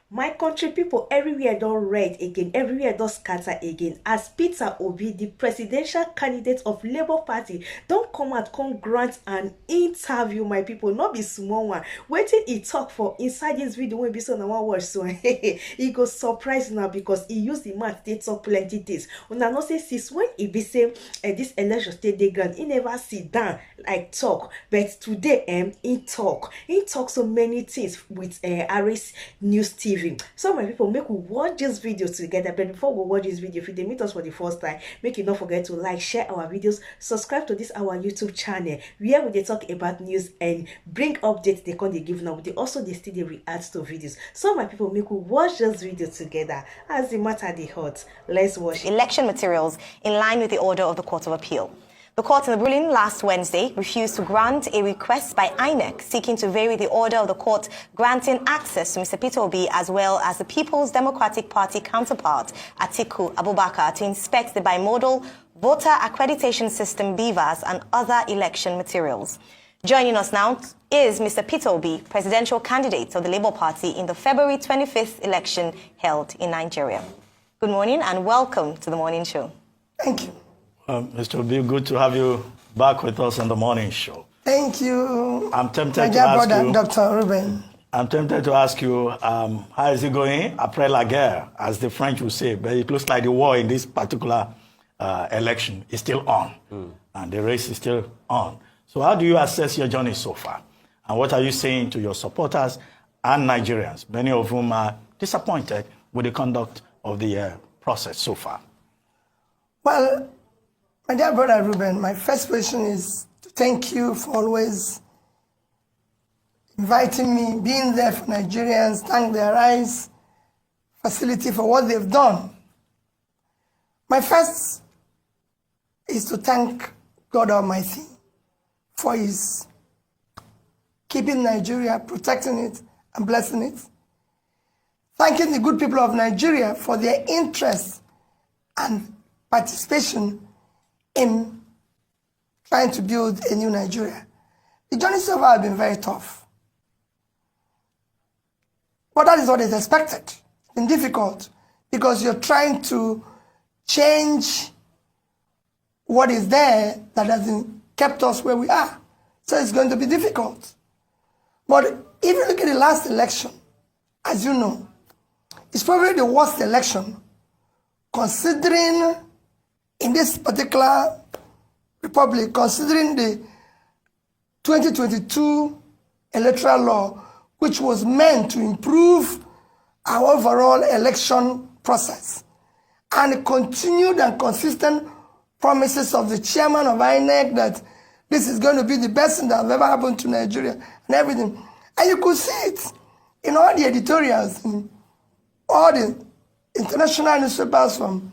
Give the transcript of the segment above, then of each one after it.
My country people everywhere don red again, everywhere don scatter again as Peter Obi, the presidential candidate of Labour Party, don come out come grant an interview. My people, no be small one. Wetin e talk for inside this video wey be so una wan watch so e go surprise una because e use the mouth take talk plenty things. Una know say since when e be say this election take dey ground, e never sit down like talk, but today e talk so many things with Aris News TV. So my people, make we watch this video together. But before we watch this video, if you dey meet us for the first time, make you not forget to like, share our videos, subscribe to this our YouTube channel where we dey talk about news and bring updates they come dey give now. They also dey still dey react to videos. So my people, make we watch this video together as the matter dey hot. Let's watch it. Election materials in line with the order of the Court of Appeal. The court in the ruling last Wednesday refused to grant a request by INEC seeking to vary the order of the court granting access to Mr. Peter Obi as well as the People's Democratic Party counterpart Atiku Abubakar to inspect the bimodal voter accreditation system BVAS and other election materials. Joining us now is Mr. Peter Obi, presidential candidate of the Labour Party in the February 25th election held in Nigeria. Good morning and welcome to the morning show. Thank you. Mr. Obi, good to have you back with us on the morning show. Thank you. I'm tempted my to dear ask brother, you, Dr. Ruben. I'm tempted to ask you, how is it going? Après la guerre, as the French would say, but it looks like the war in this particular election is still on, and the race is still on. So how do you assess your journey so far? And what are you saying to your supporters and Nigerians, many of whom are disappointed with the conduct of the process so far? Well, my dear brother Ruben, my first question is to thank you for always inviting me, being there for Nigerians, thank the RISE facility for what they've done. My first is to thank God Almighty for his keeping Nigeria, protecting it, and blessing it. Thanking the good people of Nigeria for their interest and participation in trying to build a new Nigeria. The journey so far has been very tough. But that is what is expected. It's been difficult because you're trying to change what is there that hasn't kept us where we are. So it's going to be difficult. But if you look at the last election, as you know, it's probably the worst election considering in this particular republic, considering the 2022 electoral law, which was meant to improve our overall election process, and continued and consistent promises of the chairman of INEC that this is going to be the best thing that has ever happened to Nigeria and everything. And you could see it in all the editorials, in all the international newspapers from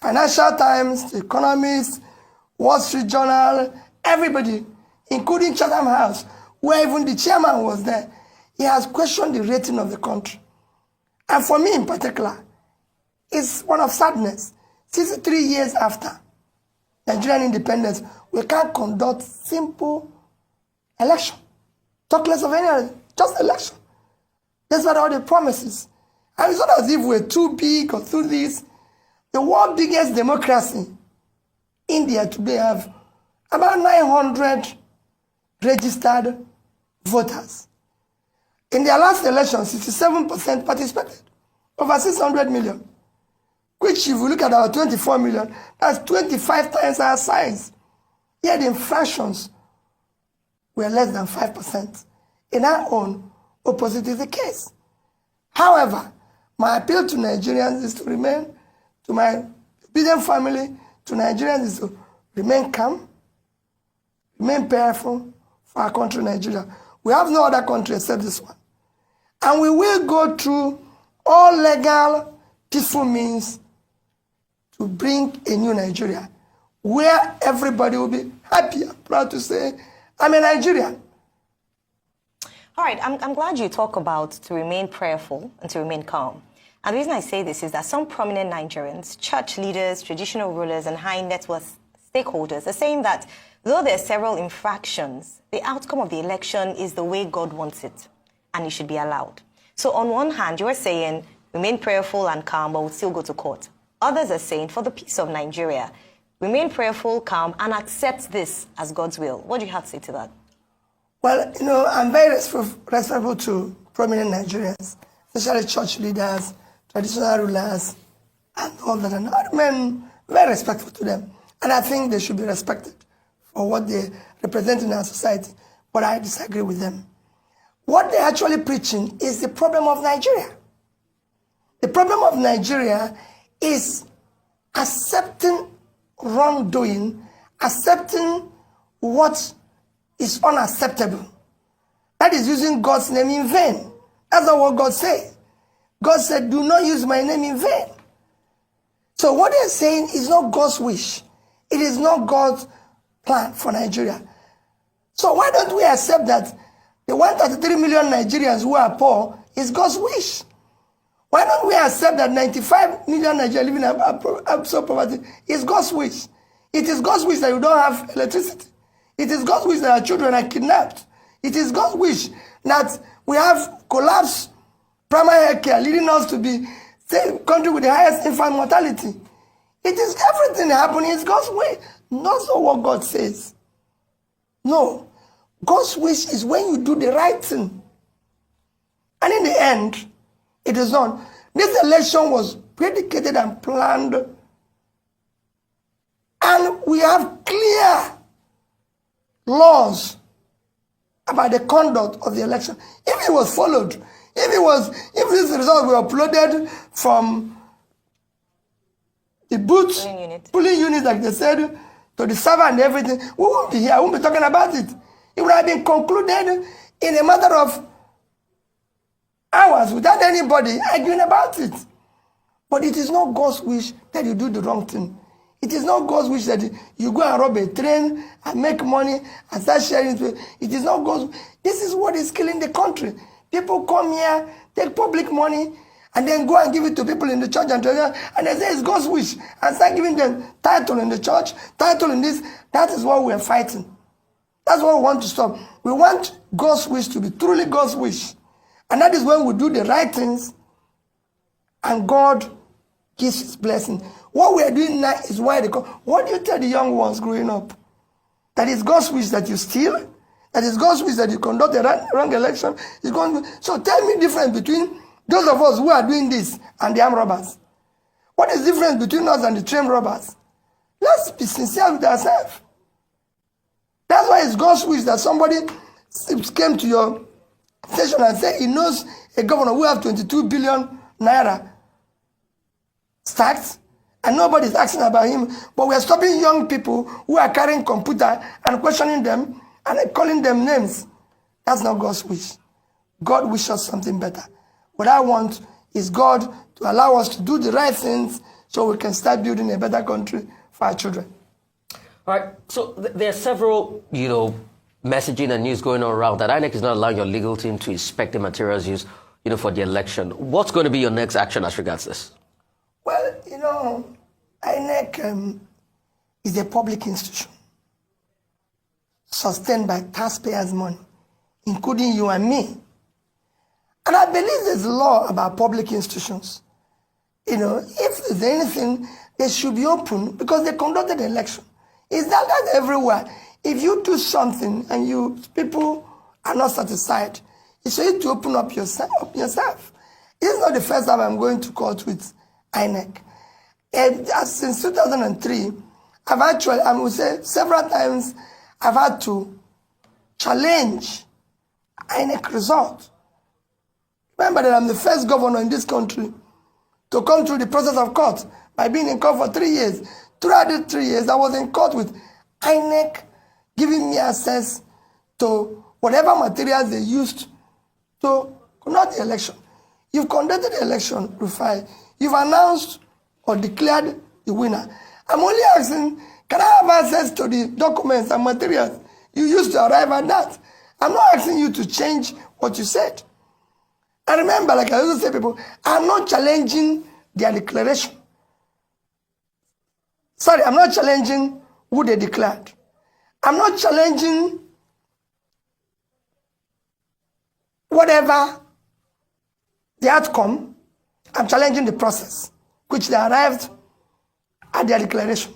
Financial Times, The Economist, Wall Street Journal, everybody, including Chatham House, where even the chairman was there. He has questioned the rating of the country. And for me in particular, it's one of sadness. 63 years after Nigerian independence, we can't conduct simple election. Talk less of any other, just election. That's what all the promises. And it's not as if we're too big or too this. The world's biggest democracy, India today, have about 900 registered voters. In their last election, 67% participated, over 600 million, which if you look at our 24 million, that's 25 times our size. Yet the infractions were less than 5%. In our own, opposite is the case. However, my appeal to Nigerians is to remain, to my obedient family, to Nigerians is to remain calm, remain prayerful for our country, Nigeria. We have no other country except this one. And we will go through all legal, peaceful means to bring a new Nigeria, where everybody will be happy and proud to say, I'm a Nigerian. All right, I'm glad you talk about to remain prayerful and to remain calm. And the reason I say this is that some prominent Nigerians, church leaders, traditional rulers, and high net worth stakeholders are saying that though there are several infractions, the outcome of the election is the way God wants it, and it should be allowed. So on one hand, you are saying remain prayerful and calm, but we'll still go to court. Others are saying for the peace of Nigeria, remain prayerful, calm, and accept this as God's will. What do you have to say to that? Well, I'm very respectful to prominent Nigerians, especially church leaders, traditional rulers, and all that. And I remain very respectful to them. And I think they should be respected for what they represent in our society. But I disagree with them. What they're actually preaching is the problem of Nigeria. The problem of Nigeria is accepting wrongdoing, accepting what is unacceptable. That is using God's name in vain. That's not what God said. God said, do not use my name in vain. So what they're saying is not God's wish. It is not God's plan for Nigeria. So why don't we accept that the 133 million Nigerians who are poor is God's wish? Why don't we accept that 95 million Nigerians living in absolute poverty is God's wish? It is God's wish that you don't have electricity. It is God's wish that our children are kidnapped. It is God's wish that we have collapsed primary health care, leading us to be the country with the highest infant mortality. It is everything happening is God's way. Not so what God says. No. God's wish is when you do the right thing. And in the end, it is not. This election was predicated and planned. And we have clear laws about the conduct of the election. If it was followed, if these results were uploaded from the booth, polling units, like they said, to the server and everything, we won't be here. We won't be talking about it. It would have been concluded in a matter of hours without anybody arguing about it. But it is not God's wish that you do the wrong thing. It is not God's wish that you go and rob a train and make money and start sharing it. It is not God's wish. This is what is killing the country. People come here, take public money, and then go and give it to people in the church and treasure, and they say it's God's wish, and start giving them title in the church, title in this. That is what we are fighting. That's what we want to stop. We want God's wish to be truly God's wish. And that is when we do the right things, and God gives his blessing. What we are doing now is why they come. What do you tell the young ones growing up? That it's God's wish that you steal? That it's God's wish that you conduct a wrong election? So tell me the difference between those of us who are doing this and the armed robbers. What is the difference between us and the trained robbers? Let's be sincere with ourselves. That's why it's God's wish that somebody came to your station and said he knows a governor who have 22 billion naira stacked, and nobody's asking about him. But we are stopping young people who are carrying computer and questioning them and calling them names. That's not God's wish. God wishes something better. What I want is God to allow us to do the right things so we can start building a better country for our children. All right. So there are several, messaging and news going on around that INEC is not allowing your legal team to inspect the materials used, for the election. What's going to be your next action as regards this? Well, INEC is a public institution sustained by taxpayers' money, including you and me. And I believe there's a law about public institutions. If there's anything, they should be open because they conducted the election. It's that everywhere. If you do something and people are not satisfied, it's for you to open up yourself. This is not the first time I'm going to court with INEC. Since 2003, I would say several times, I've had to challenge INEC results. Remember that I'm the first governor in this country to come through the process of court by being in court for 3 years. Throughout the 3 years, I was in court with INEC giving me access to whatever materials they used to conduct the election. You've conducted the election, Rufai. You've announced or declared the winner. I'm only asking, can I have access to the documents and materials you used to arrive at that? I'm not asking you to change what you said. And remember, like I always say, people, I'm not challenging their declaration. Sorry, I'm not challenging who they declared. I'm not challenging whatever the outcome, I'm challenging the process, which they arrived at their declaration.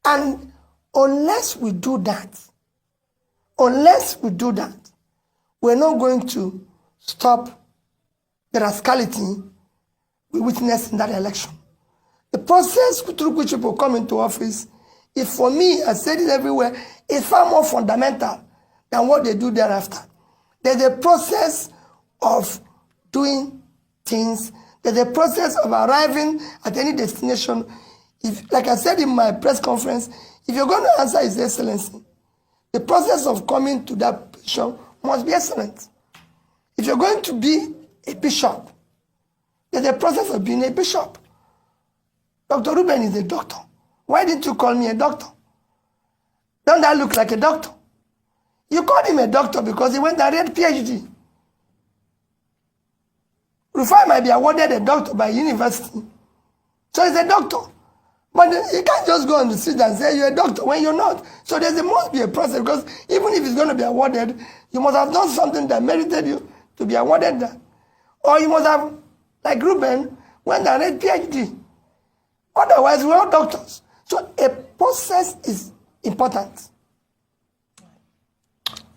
And unless we do that, we're not going to stop the rascality we witnessed in that election. The process through which people come into office is, for me, I said it everywhere, is far more fundamental than what they do thereafter. There's a process of doing things. There's a process of arriving at any destination. If, like I said in my press conference, if you're going to answer His Excellency, the process of coming to that position must be excellent. If you're going to be a bishop, there's a process of being a bishop. Dr. Ruben is a doctor. Why didn't you call me a doctor? Don't I look like a doctor? You called him a doctor because he went and read PhD. Rufai might be awarded a doctor by university. So he's a doctor. But you can't just go on the street and say you're a doctor when you're not. So there must be a process, because even if it's going to be awarded, you must have done something that merited you to be awarded that. Or you must have, like Ruben, went and read PhD. Otherwise, we're all doctors. So a process is important.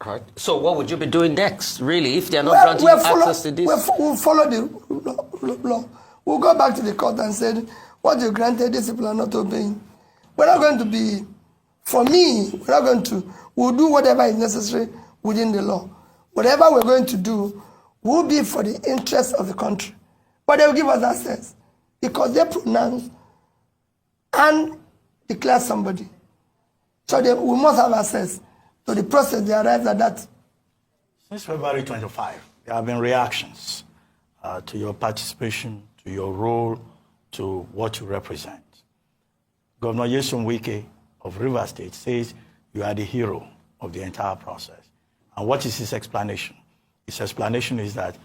Right. So what would you be doing next, really, if they're not granting access to this? We'll follow the law. We'll go back to the court and say, what you granted, these people are not obeying. We're not going to be, for me, we'll do whatever is necessary within the law. Whatever we're going to do will be for the interest of the country. But they will give us access because they pronounce and declare somebody. So we must have access to the process they arrived at that. Since February 25, there have been reactions to your participation, to your role, to what you represent. Governor Nyesom Wike of Rivers State says you are the hero of the entire process. And what is his explanation? His explanation is that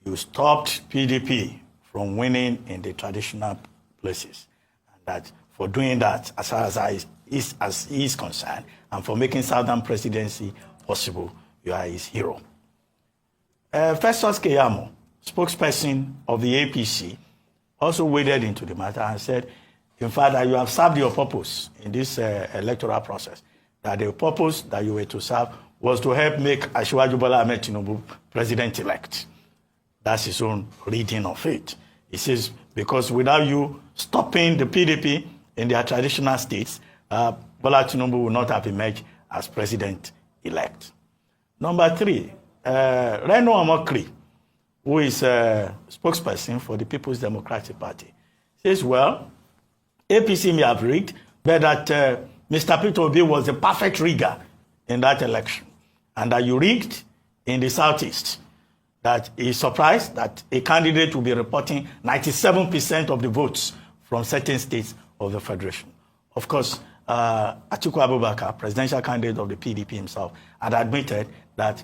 you stopped PDP from winning in the traditional places. And that for doing that, as far as he is concerned, and for making Southern presidency possible, you are his hero. Festus Keyamo, spokesperson of the APC, also waded into the matter and said, in fact, that you have served your purpose in this electoral process, that the purpose that you were to serve was to help make Asiwaju Bola Ahmed Tinubu president-elect. That's his own reading of it. He says, because without you stopping the PDP in their traditional states, Bola Tinubu will not have emerged as president-elect. Number 3, Reno Omokri, who is a spokesperson for the People's Democratic Party, says, well, APC may have rigged, but that Mr. Peter Obi was the perfect rigger in that election, and that you rigged in the Southeast, that he's surprised that a candidate will be reporting 97% of the votes from certain states of the Federation. Of course, Atiku Abubakar, presidential candidate of the PDP himself, had admitted that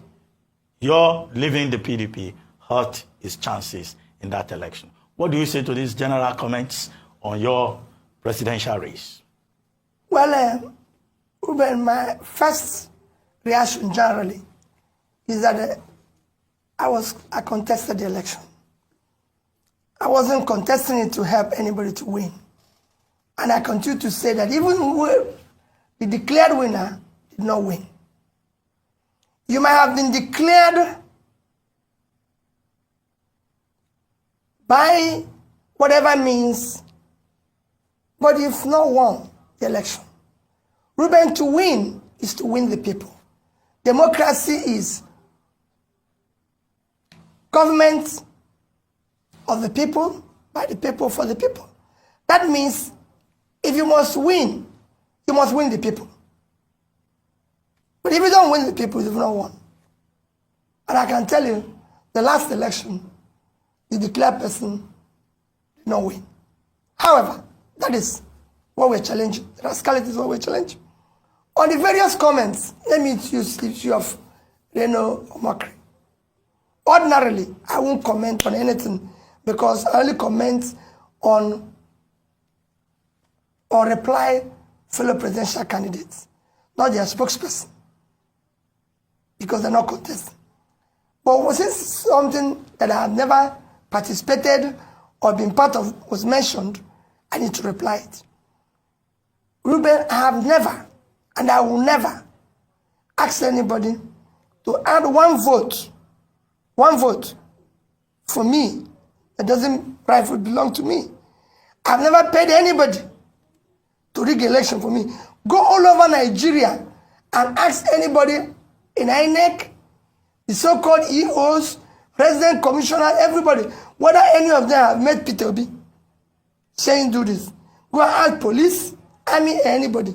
your leaving the PDP hurt his chances in that election. What do you say to these general comments on your presidential race? Well, Ruben, my first reaction generally is that I contested the election. I wasn't contesting it to help anybody to win. And I continue to say that even the declared winner did not win. You might have been declared by whatever means, but you've not won the election. Ruben, to win is to win the people. Democracy is government of the people, by the people, for the people. That means if you must win, you must win the people. But if you don't win the people, you've not won. And I can tell you, the last election, the declared person did not win. However, that is what we're challenging. The rascality is what we're challenging. On the various comments, let me use the issue of Reno Omokri. Ordinarily, I won't comment on anything because I only comment on or reply fellow presidential candidates, not their spokesperson, because they're not contesting. But since something that I have never participated or been part of was mentioned, I need to reply it. Ruben, I have never, and I will never, ask anybody to add one vote for me that doesn't rightfully belong to me. I've never paid anybody to rig election for me. Go all over Nigeria and ask anybody in INEC, the so-called EOs, President, Commissioner, everybody, whether any of them have met Peter Obi saying do this. Go and ask police, army, anybody.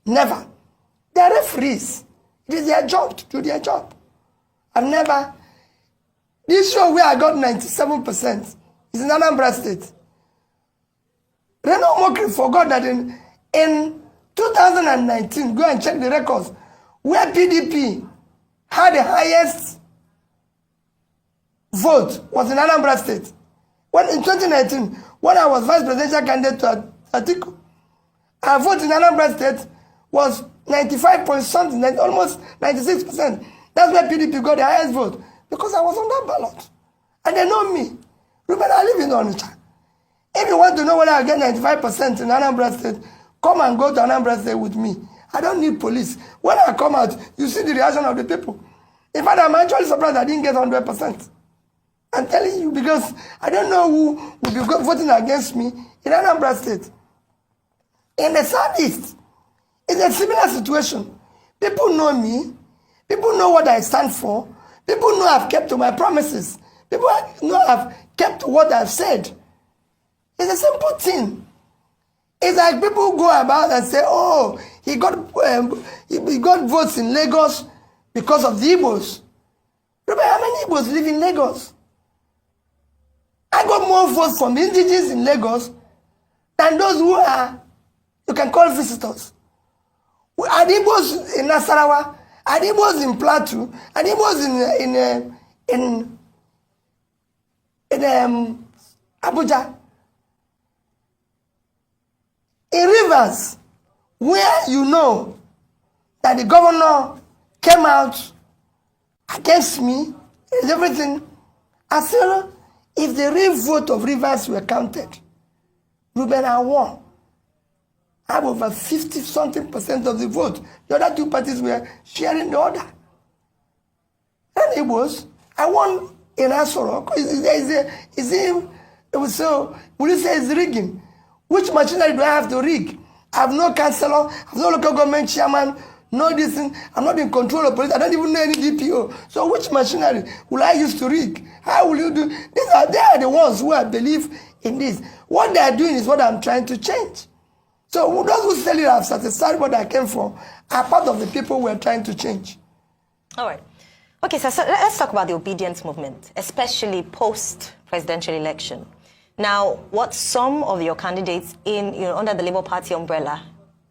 Never. They are referees. It is their job to do their job. I've never. This show where I got 97% is in Anambra State. Reno Mokri forgot that in 2019, go and check the records, where PDP had the highest vote was in Anambra State. When in 2019, when I was vice presidential candidate to Atiku, our vote in Anambra State was 95 point something, almost 96%. That's where PDP got the highest vote, because I was on that ballot. And they know me. Ruben, I live in Onitsha. If you want to know whether I get 95% in Anambra State, come and go to Anambra State with me. I don't need police. When I come out, you see the reaction of the people. In fact, I'm actually surprised I didn't get 100%. I'm telling you, because I don't know who will be voting against me in Anambra State. In the Southeast, it's a similar situation. People know me. People know what I stand for. People know I've kept to my promises. People know I've kept what I've said. It's a simple thing. It's like people go about and say, oh, he got votes in Lagos because of the Igbos. Remember how many Igbos live in Lagos? I got more votes from indigenous in Lagos than those who are, you can call visitors. Are the Igbos in Nasarawa? Are the Igbos in Plateau? Are the Igbos in Abuja? In Rivers, where you know that the governor came out against me and everything, I said, if the real vote of Rivers were counted, Ruben, I won. I have over 50-something% of the vote. The other two parties were sharing the order. And it was, I won in Asoro. It was so, will you say it's rigging? Which machinery do I have to rig? I have no councillor, I have no local government chairman, no this thing. I'm not in control of police. I don't even know any DPO. So which machinery will I use to rig? How will you do? They are the ones who I believe in this. What they are doing is what I'm trying to change. So those who say you have satisfied what I came for are part of the people we're trying to change. All right. Okay, so let's talk about the obedience movement, especially post-presidential election. Now, what some of your candidates under the Labour Party umbrella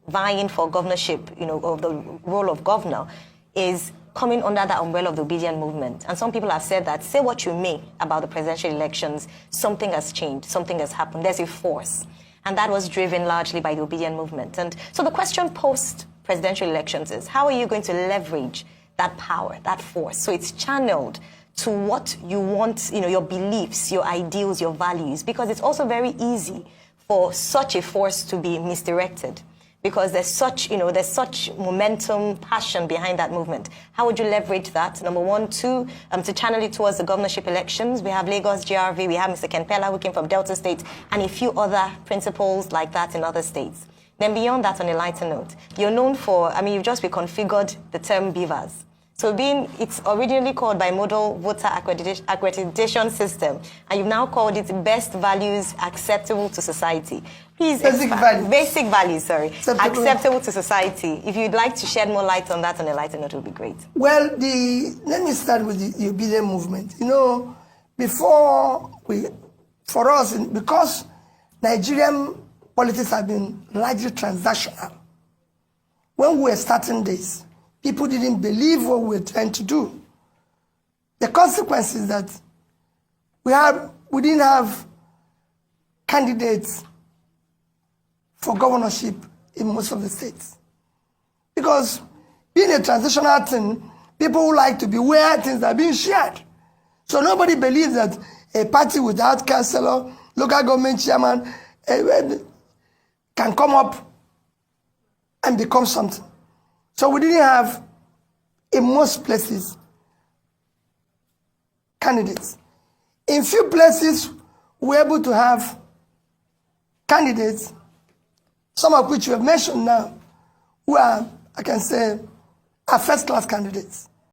vying for governorship, of the role of governor, is coming under the umbrella of the obedient movement. And some people have said that, say what you may about the presidential elections, something has changed, something has happened, there's a force. And that was driven largely by the obedient movement. And so the question post-presidential elections is, how are you going to leverage that power, that force, so it's channeled to what you want, your beliefs, your ideals, your values? Because it's also very easy for such a force to be misdirected, because there's such momentum, passion behind that movement. How would you leverage that? Number one. Two, to channel it towards the governorship elections. We have Lagos GRV, we have Mr. Ken Pella, who came from Delta State, and a few other principles like that in other states. Then beyond that, on a lighter note, you're known for, you've just reconfigured the term beavers. So it's originally called Bimodal Voter Accreditation System, and you've now called it Best Values Acceptable to Society. Please, Basic values, acceptable to society. If you'd like to shed more light on that on a lighter note, it would be great. Well, let me start with the obedient movement. For us, because Nigerian politics have been largely transactional, when we were starting this, people didn't believe what we were trying to do. The consequence is that we didn't have candidates for governorship in most of the states. Because being a transitional thing, people who like to be where things are being shared. So nobody believes that a party without councillor, local government chairman, can come up and become something. So we didn't have, in most places, candidates. In few places, we were able to have candidates, some of which we have mentioned now, who are, I can say, are first-class candidates.